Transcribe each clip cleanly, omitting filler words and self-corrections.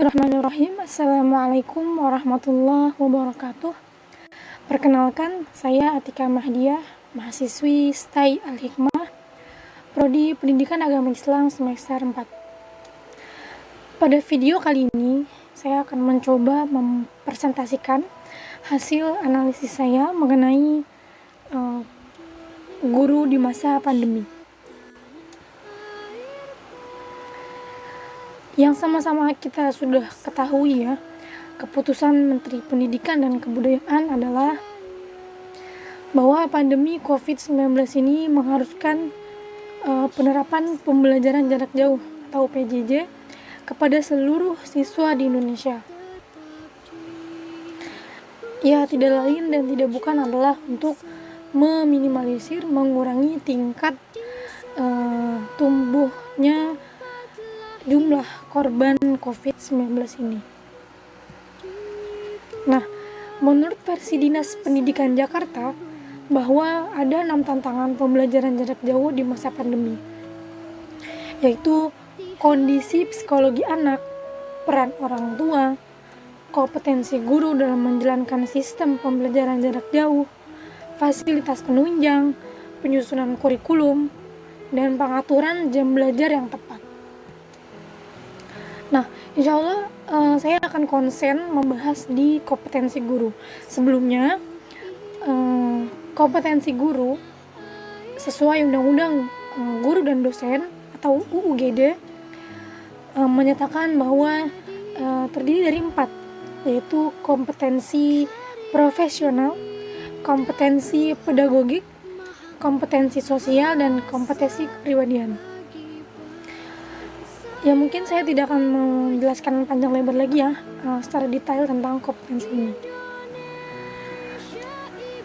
Bismillahirrahmanirrahim. Assalamualaikum warahmatullahi wabarakatuh. Perkenalkan, saya Atika Mahdiah, mahasiswi STAI Al-Hikmah, Prodi Pendidikan Agama Islam semester 4. Pada video kali ini, saya akan mencoba mempresentasikan hasil analisis saya mengenai guru di masa pandemi. Yang sama-sama kita sudah ketahui ya, keputusan Menteri Pendidikan dan Kebudayaan adalah bahwa pandemi COVID-19 ini mengharuskan penerapan pembelajaran jarak jauh atau PJJ kepada seluruh siswa di Indonesia. Ya, tidak lain dan tidak bukan adalah untuk meminimalisir, mengurangi tingkat tumbuhnya jumlah korban COVID-19 ini. Nah, menurut versi Dinas Pendidikan Jakarta, bahwa ada 6 tantangan pembelajaran jarak jauh di masa pandemi, yaitu kondisi psikologi anak, peran orang tua, kompetensi guru dalam menjalankan sistem pembelajaran jarak jauh, fasilitas penunjang, penyusunan kurikulum, dan pengaturan jam belajar yang tepat. Nah, insya Allah saya akan konsen membahas di kompetensi guru. Sebelumnya, kompetensi guru sesuai Undang-Undang Guru dan Dosen atau UU GD menyatakan bahwa terdiri dari 4, yaitu kompetensi profesional, kompetensi pedagogik, kompetensi sosial, dan kompetensi kepribadian. Ya, mungkin saya tidak akan menjelaskan panjang lebar lagi ya secara detail tentang kompetensi ini.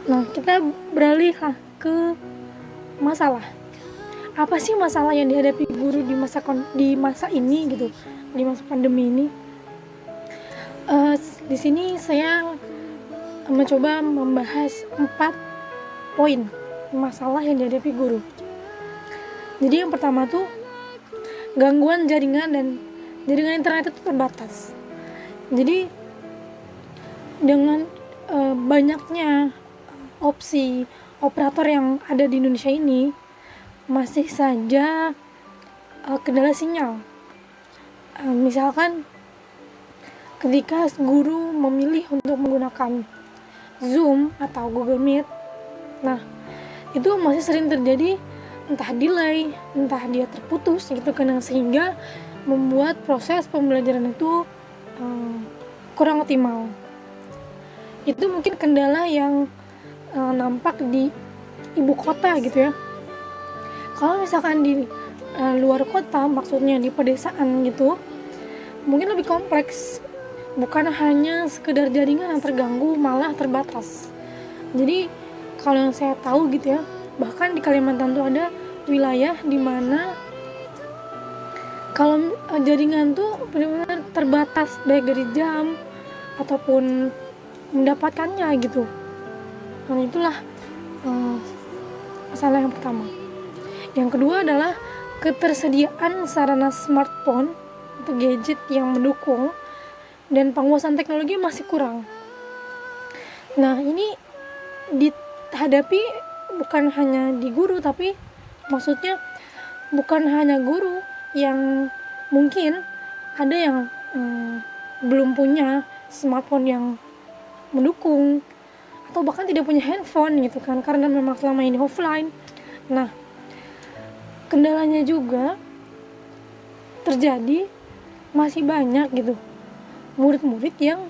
Nah, kita beralih ke masalah. Apa sih masalah yang dihadapi guru di masa ini gitu, di masa pandemi ini? Di sini saya mencoba membahas 4 poin masalah yang dihadapi guru. Jadi yang pertama tuh gangguan jaringan dan jaringan internet itu terbatas. Jadi dengan banyaknya opsi operator yang ada di Indonesia ini, masih saja kendala sinyal. Misalkan ketika guru memilih untuk menggunakan Zoom atau Google Meet, nah itu masih sering terjadi entah delay, entah dia terputus gitu kan, sehingga membuat proses pembelajaran itu kurang optimal. Itu mungkin kendala yang nampak di ibu kota gitu ya. Kalau misalkan di luar kota, maksudnya di pedesaan gitu, mungkin lebih kompleks. Bukan hanya sekedar jaringan yang terganggu, malah terbatas. Jadi kalau yang saya tahu gitu ya, bahkan di Kalimantan tuh ada wilayah di mana kalau jaringan tuh benar-benar terbatas, baik dari jam ataupun mendapatkannya gitu. Nah, itulah masalah yang pertama. Yang kedua adalah ketersediaan sarana smartphone atau gadget yang mendukung, dan penguasaan teknologi masih kurang. Nah, ini dihadapi bukan hanya di guru, tapi maksudnya bukan hanya guru yang mungkin ada yang belum punya smartphone yang mendukung, atau bahkan tidak punya handphone gitu kan, karena memang selama ini offline. Nah, kendalanya juga terjadi masih banyak gitu murid-murid yang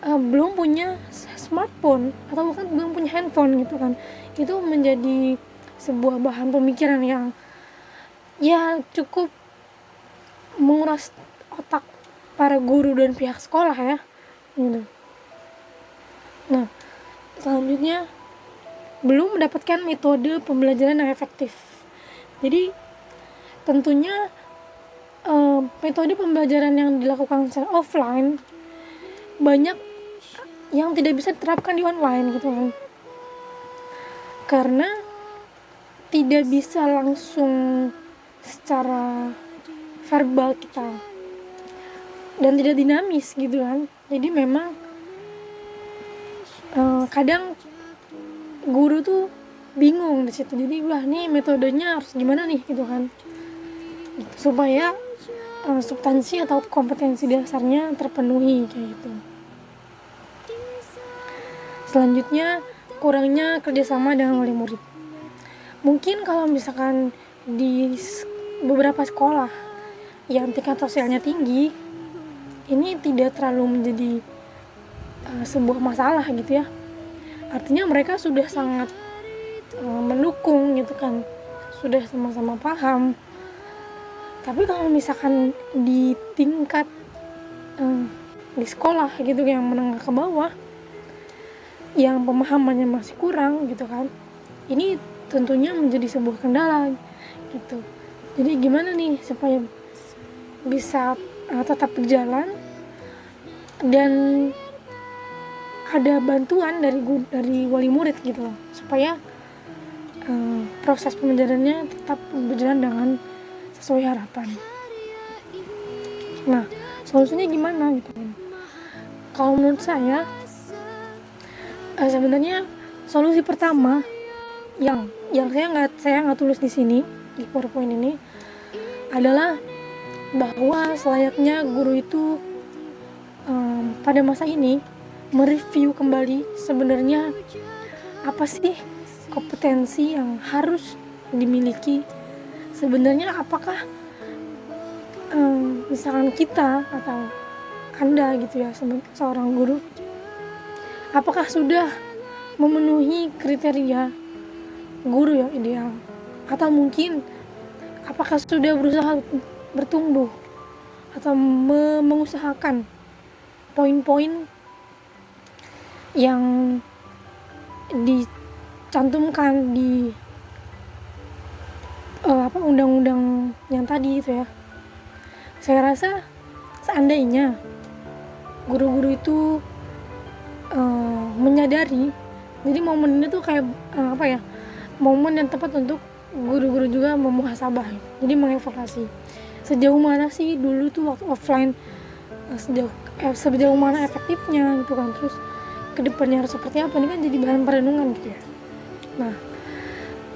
belum punya smartphone atau bahkan belum punya handphone gitu kan. Itu menjadi sebuah bahan pemikiran yang ya cukup menguras otak para guru dan pihak sekolah ya gitu. Nah, selanjutnya belum mendapatkan metode pembelajaran yang efektif. Jadi tentunya metode pembelajaran yang dilakukan secara offline banyak yang tidak bisa diterapkan di online gitu kan, karena tidak bisa langsung secara verbal kita dan tidak dinamis gitu kan. Jadi memang kadang guru tuh bingung di situ. Jadi wah nih metodenya harus gimana nih gitu kan, gitu, supaya substansi atau kompetensi dasarnya terpenuhi kayak gitu. Selanjutnya, kurangnya kerjasama dengan wali murid. Mungkin kalau misalkan di beberapa sekolah yang tingkat sosialnya tinggi, ini tidak terlalu menjadi sebuah masalah gitu ya. Artinya mereka sudah sangat mendukung gitu kan, sudah sama-sama paham. Tapi kalau misalkan di tingkat di sekolah gitu yang menengah ke bawah, yang pemahamannya masih kurang gitu kan, ini tentunya menjadi sebuah kendala gitu. Jadi gimana nih supaya bisa tetap berjalan dan ada bantuan dari wali murid gitu loh, supaya proses pembelajarannya tetap berjalan dengan sesuai harapan. Nah, solusinya gimana gitu kan? Kalau menurut saya sebenarnya solusi pertama yang saya nggak tulis di sini di PowerPoint ini adalah bahwa selayaknya guru itu pada masa ini mereview kembali sebenarnya apa sih kompetensi yang harus dimiliki. Sebenarnya apakah misalkan kita atau Anda gitu ya seorang guru, apakah sudah memenuhi kriteria guru yang ideal, atau mungkin apakah sudah berusaha bertumbuh atau mengusahakan poin-poin yang dicantumkan di undang-undang yang tadi itu ya. Saya rasa seandainya guru-guru itu menyadari, jadi momen ini tuh kayak momen yang tepat untuk guru-guru juga memuhasabah, jadi mengevaluasi sejauh mana sih dulu tuh waktu offline, sejauh mana efektifnya gitu kan, terus kedepannya harus seperti apa. Ini kan jadi bahan perenungan gitu ya. Nah,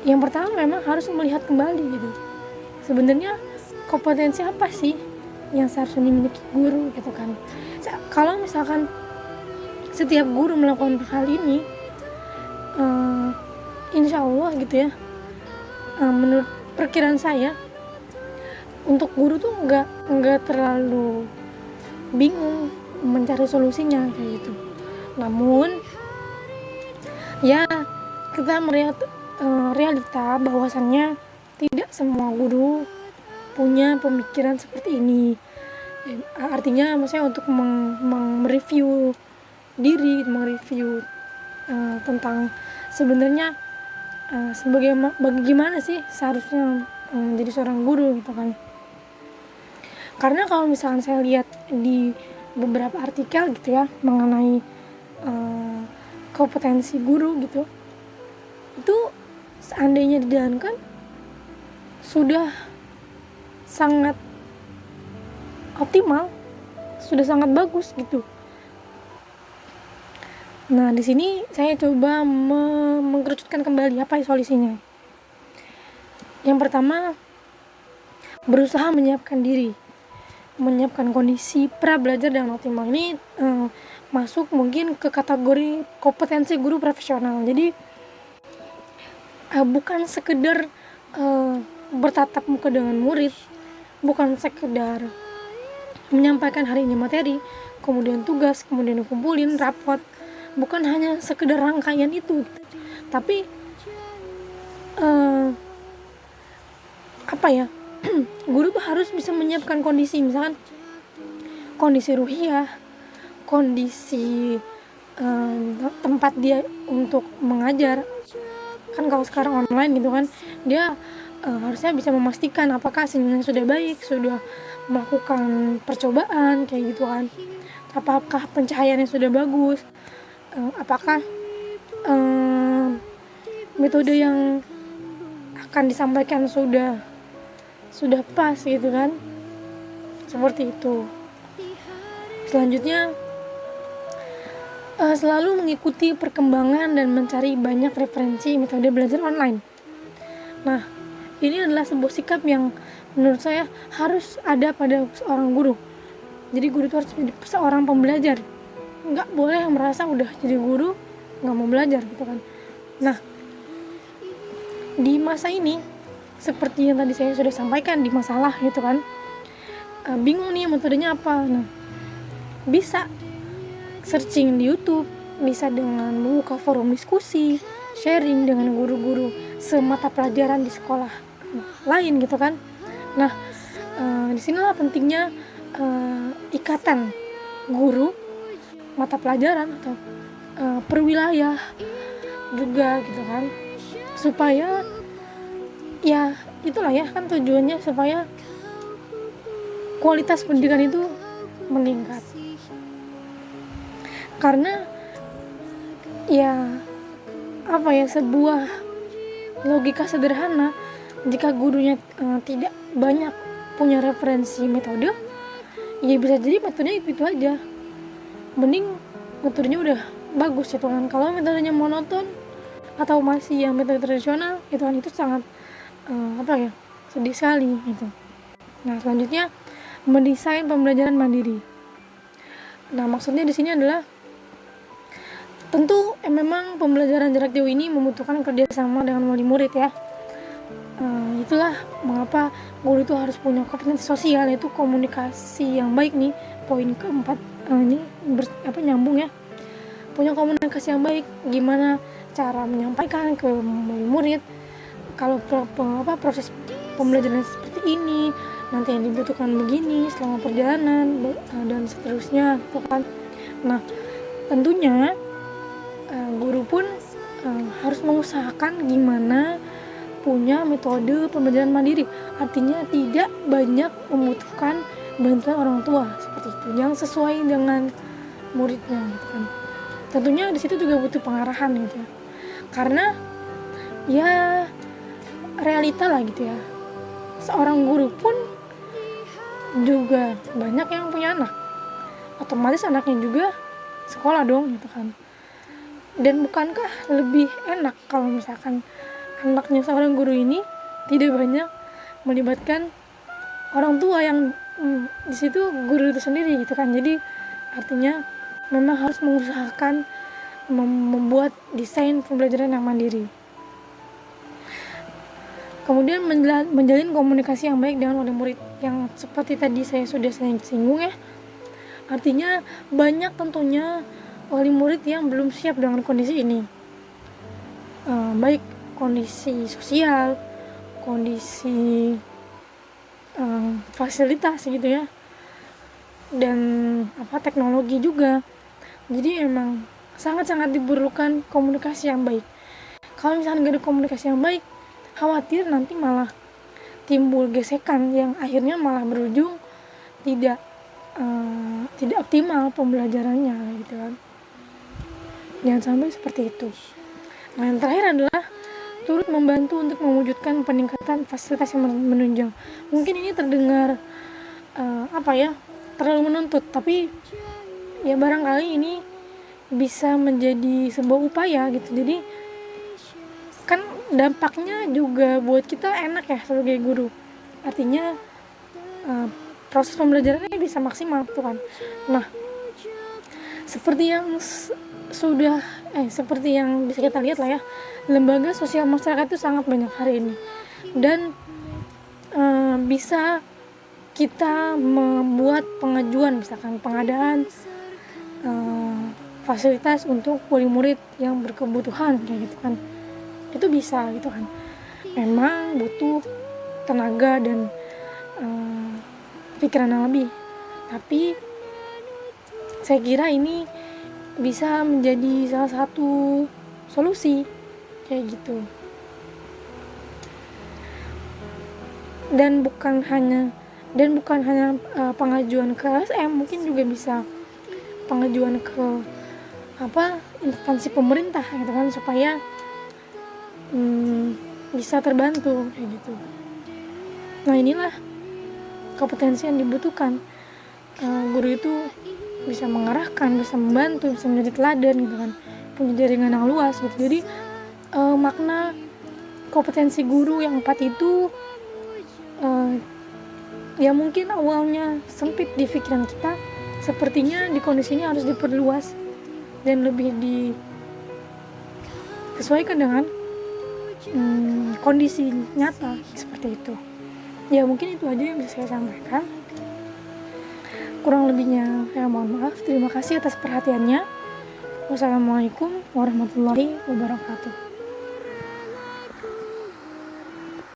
yang pertama memang harus melihat kembali gitu, sebenarnya kompetensi apa sih yang seharusnya dimiliki guru gitu kan. Kalau misalkan setiap guru melakukan hal ini, insya Allah gitu ya, menurut perkiraan saya, untuk guru tuh nggak terlalu bingung mencari solusinya kayak gitu. Namun ya kita melihat realita bahwasannya tidak semua guru punya pemikiran seperti ini. Artinya maksudnya untuk mereview diri, mereview tentang sebenarnya bagaimana sih seharusnya menjadi seorang guru gitu kan. Karena kalau misalkan saya lihat di beberapa artikel gitu ya mengenai kompetensi guru gitu, itu seandainya dijalankan sudah sangat optimal, sudah sangat bagus gitu. Nah, di sini saya coba mengkerucutkan kembali apa solusinya. Yang pertama, berusaha menyiapkan diri, menyiapkan kondisi pra belajar dengan optimal. Ini masuk mungkin ke kategori kompetensi guru profesional. Jadi bukan sekedar bertatap muka dengan murid, bukan sekedar menyampaikan hari ini materi, kemudian tugas, kemudian dikumpulin rapot, bukan hanya sekedar rangkaian itu, tapi guru tuh harus bisa menyiapkan kondisi, misalkan kondisi ruhiyah, kondisi tempat dia untuk mengajar. Kan kalau sekarang online gitu kan, dia harusnya bisa memastikan apakah sinyalnya sudah baik, sudah melakukan percobaan kayak gitu kan, apakah pencahayaannya sudah bagus, apakah metode yang akan disampaikan sudah pas gitu kan, seperti itu. Selanjutnya, selalu mengikuti perkembangan dan mencari banyak referensi metode belajar online. Nah, ini adalah sebuah sikap yang menurut saya harus ada pada seorang guru. Jadi guru itu harus menjadi seorang pembelajar. Nggak boleh merasa udah jadi guru nggak mau belajar gitu kan. Nah, di masa ini seperti yang tadi saya sudah sampaikan di masalah gitu kan, bingung nih metodenya apa. Nah, bisa searching di YouTube, bisa dengan membuka forum diskusi, sharing dengan guru-guru semata pelajaran di sekolah lain gitu kan. Nah, disinilah pentingnya ikatan guru mata pelajaran atau perwilayah juga gitu kan, supaya ya itulah ya kan tujuannya supaya kualitas pendidikan itu meningkat. Karena ya apa ya, sebuah logika sederhana, jika gurunya tidak banyak punya referensi metode, ya bisa jadi metodenya itu aja. Mending metodenya udah bagus gitu kan. Kalau metodenya monoton atau masih yang metode tradisional itu kan, itu sangat sedih sekali gitu. Nah, selanjutnya mendesain pembelajaran mandiri. Nah, maksudnya di sini adalah tentu memang pembelajaran jarak jauh ini membutuhkan kerjasama dengan wali murid ya. Itulah mengapa guru itu harus punya kompetensi sosial, yaitu komunikasi yang baik nih. Poin keempat ini nyambung ya. Punya komunikasi yang baik, gimana cara menyampaikan ke wali murid kalau proses pembelajaran seperti ini, nanti yang dibutuhkan begini selama perjalanan dan seterusnya gitu kan. Nah, tentunya guru pun harus mengusahakan gimana punya metode pembelajaran mandiri, artinya tidak banyak membutuhkan bantuan orang tua seperti itu, yang sesuai dengan muridnya gitu kan. Tentunya di situ juga butuh pengarahan gitu ya, karena ya realita lah gitu ya, seorang guru pun juga banyak yang punya anak, otomatis anaknya juga sekolah dong gitu kan. Dan bukankah lebih enak kalau misalkan anaknya seorang guru ini tidak banyak melibatkan orang tua yang di situ guru itu sendiri gitu kan. Jadi artinya memang harus mengusahakan membuat desain pembelajaran yang mandiri. Kemudian menjalin komunikasi yang baik dengan wali murid, yang seperti tadi saya sudah singgung ya. Artinya banyak tentunya wali murid yang belum siap dengan kondisi ini, baik kondisi sosial, kondisi fasilitas gitu ya, dan teknologi juga. Jadi emang sangat-sangat diperlukan komunikasi yang baik. Kalau misalnya nggak ada komunikasi yang baik, khawatir nanti malah timbul gesekan yang akhirnya malah berujung tidak optimal pembelajarannya gitu kan. Jangan sampai seperti itu. Nah, yang terakhir adalah turut membantu untuk mewujudkan peningkatan fasilitas yang menunjang. Mungkin ini terdengar terlalu menuntut, tapi ya barangkali ini bisa menjadi sebuah upaya gitu. Jadi kan dampaknya juga buat kita enak ya sebagai guru. Artinya proses pembelajarannya bisa maksimal tuh kan. Nah, seperti yang bisa kita lihat lah ya, lembaga sosial masyarakat itu sangat banyak hari ini, dan bisa kita membuat pengajuan, misalkan pengadaan fasilitas untuk wali murid yang berkebutuhan kayak gitu kan. Itu bisa gitu kan. Memang butuh tenaga dan pikiran yang lebih, tapi saya kira ini bisa menjadi salah satu solusi kayak gitu. Dan bukan hanya pengajuan ke LSM, mungkin juga bisa pengajuan ke instansi pemerintah gitu kan, supaya bisa terbantu kayak gitu. Nah, inilah kompetensi yang dibutuhkan. Guru itu bisa mengarahkan, bisa membantu, bisa menjadi teladan gitu kan, punya jaringan yang luas gitu. Jadi makna kompetensi guru yang 4 itu ya mungkin awalnya sempit di pikiran kita, sepertinya di kondisi ini harus diperluas dan lebih disesuaikan dengan kondisi nyata seperti itu. Ya mungkin itu aja yang bisa saya sampaikan. Kurang lebihnya saya mohon maaf. Terima kasih atas perhatiannya. Wassalamualaikum warahmatullahi wabarakatuh.